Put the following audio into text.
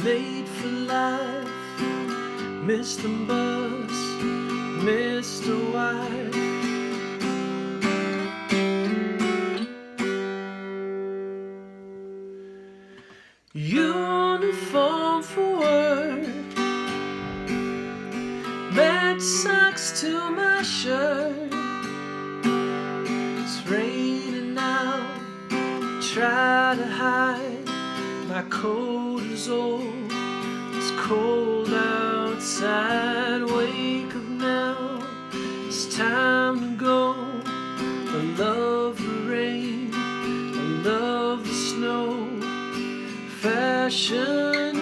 made for life. Mr. Bus, Mr. Wife. Uniform for work, match socks to my shirt. It's raining out, try to hide. My coat is old, it's cold outside. Wake up now, it's time to go. I love the rain, I love the snow. Fashion